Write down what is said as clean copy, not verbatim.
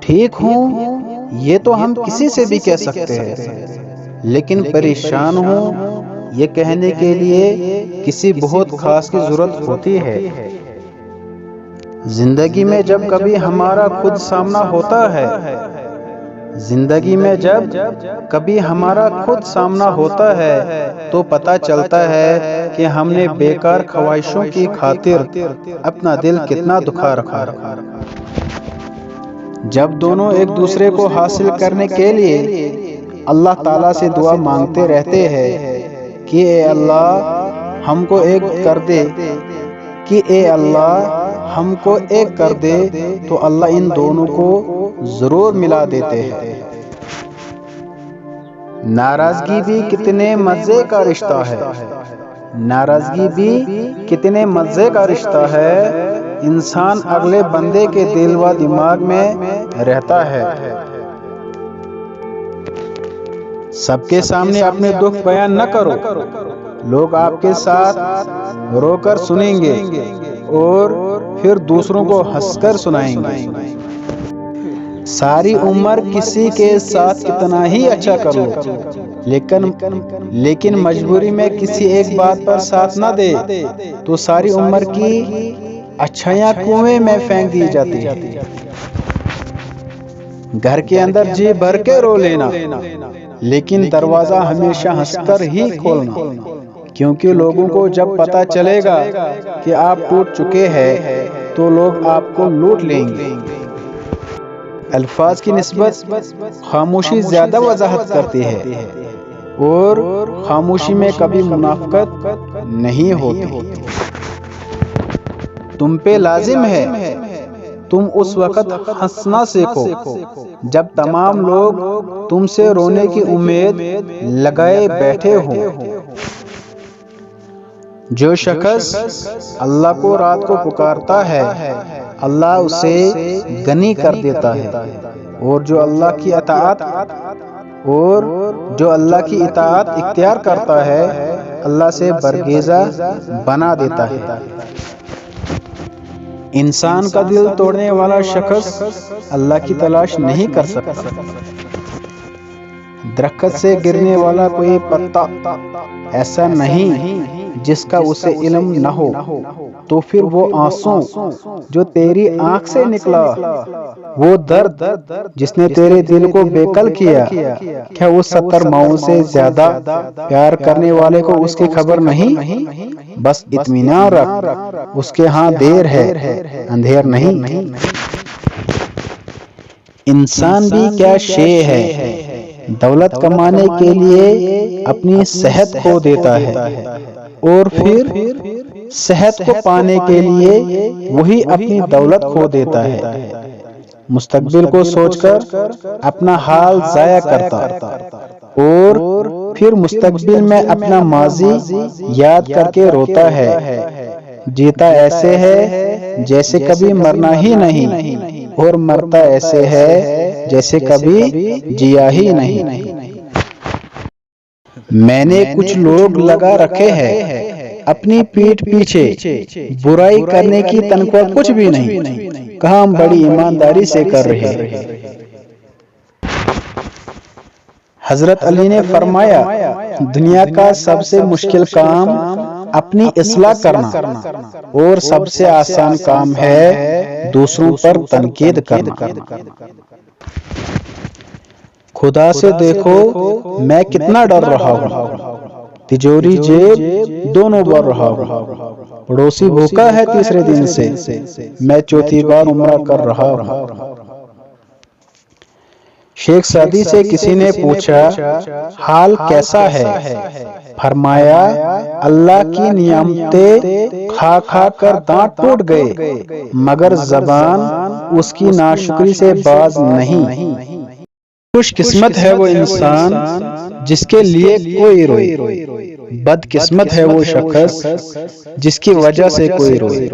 ٹھیک ہوں یہ تو ہم کسی سے بھی کہہ سکتے ہیں، لیکن پریشان ہوں یہ کہنے کے لیے کسی بہت خاص کی ضرورت ہوتی ہے۔ زندگی میں جب کبھی ہمارا خود سامنا ہوتا ہے، زندگی میں جب کبھی ہمارا خود سامنا ہوتا ہے تو پتہ چلتا ہے کہ ہم نے بیکار خواہشوں کی خاطر اپنا دل کتنا دکھا رکھا ہے۔ جب دونوں ایک دوسرے کو حاصل کرنے کے لیے اللہ تعالیٰ سے دعا مانگتے رہتے ہیں کہ اے اللہ ہم کو ایک کر دے، کہ اے اللہ ہم کو ایک کر دے، تو اللہ ان دونوں کو ضرور ملا دیتے ہیں۔ ناراضگی بھی کتنے مزے کا رشتہ ہے، ناراضگی بھی کتنے مزے کا رشتہ ہے، انسان اگلے بندے کے دل و دماغ میں رہتا ہے۔ سب کے سامنے اپنے دکھ بیان نہ کرو، لوگ آپ کے ساتھ رو کر سنیں گے اور پھر دوسروں کو ہنس کر سنائیں گے۔ ساری عمر کسی کے ساتھ کتنا ہی اچھا کر لو، لیکن مجبوری میں کسی ایک بات پر ساتھ نہ دے تو ساری عمر کی اچھائیاں کنویں میں پھینک دی جاتی ہیں۔ گھر کے اندر جی بھر کے رو لینا، لیکن دروازہ ہمیشہ ہنس کر ہی کھولنا، کیونکہ لوگوں کو جب پتہ چلے گا کہ آپ ٹوٹ چکے ہیں تو لوگ آپ کو لوٹ لیں گے۔ الفاظ کی نسبت خاموشی زیادہ وضاحت کرتی ہے، اور خاموشی میں کبھی منافقت نہیں ہوتی۔ تم پہ لازم ہے تم اس وقت ہنسنا سیکھو جب تمام لوگ تم سے رونے کی امید لگائے بیٹھے ہوں۔ جو شخص اللہ کو رات کو پکارتا ہے اللہ اسے غنی کر دیتا ہے، اور جو اللہ کی اطاعت اختیار کرتا ہے اللہ سے برگزیدہ بنا دیتا ہے۔ انسان کا دل توڑنے والا شخص اللہ کی تلاش نہیں کر سکتا۔ درخت سے گرنے والا کوئی پتا ایسا نہیں جس کا اسے علم نہ ہو، تو پھر وہ آنسو جو تیری آنکھ سے نکلا، وہ درد جس نے تیرے دل کو بےکل کیا، کیا اس 70 ماؤں سے زیادہ پیار کرنے والے کو اس کی خبر نہیں؟ بس اطمینان رکھ، اس کے ہاں دیر ہے اندھیر نہیں۔ انسان بھی کیا شے ہے، دولت کمانے کے لیے اپنی صحت کھو دیتا ہے، اور پھر صحت کو پانے کے لیے وہی اپنی دولت کھو دیتا ہے۔ مستقبل کو سوچ کر اپنا حال ضائع کرتا، اور پھر مستقبل میں اپنا ماضی یاد کر کے روتا ہے۔ جیتا ایسے ہے جیسے کبھی مرنا ہی نہیں، اور مرتا ایسے ہے جیسے کبھی جیا ہی نہیں۔ میں نے کچھ لوگ لگا رکھے ہیں اپنی پیٹھ پیچھے، برائی کرنے کی تنخواہ کچھ بھی نہیں، کام بڑی ایمانداری سے کر رہے ہیں۔ حضرت علی نے فرمایا دنیا کا سب سے مشکل کام اپنی اصلاح کرنا، اور سب سے آسان کام ہے دوسروں پر تنقید کرنا۔ خدا سے دیکھو میں کتنا ڈر رہا ہوں، تجوری جیب دونوں بھر رہا ہوں، پڑوسی بھوکا ہے تیسرے دن سے، میں چوتھی بار عمرہ کر رہا ہوں۔ شیخ سعدی سے کسی نے پوچھا حال کیسا ہے؟ فرمایا اللہ کی نعمتیں کھا کھا کر دانت ٹوٹ گئے، مگر زبان اس کی ناشکری سے باز نہیں۔ خوش قسمت ہے وہ انسان جس کے لیے کوئی روئے، بد قسمت ہے وہ شخص جس کی وجہ سے کوئی روئے۔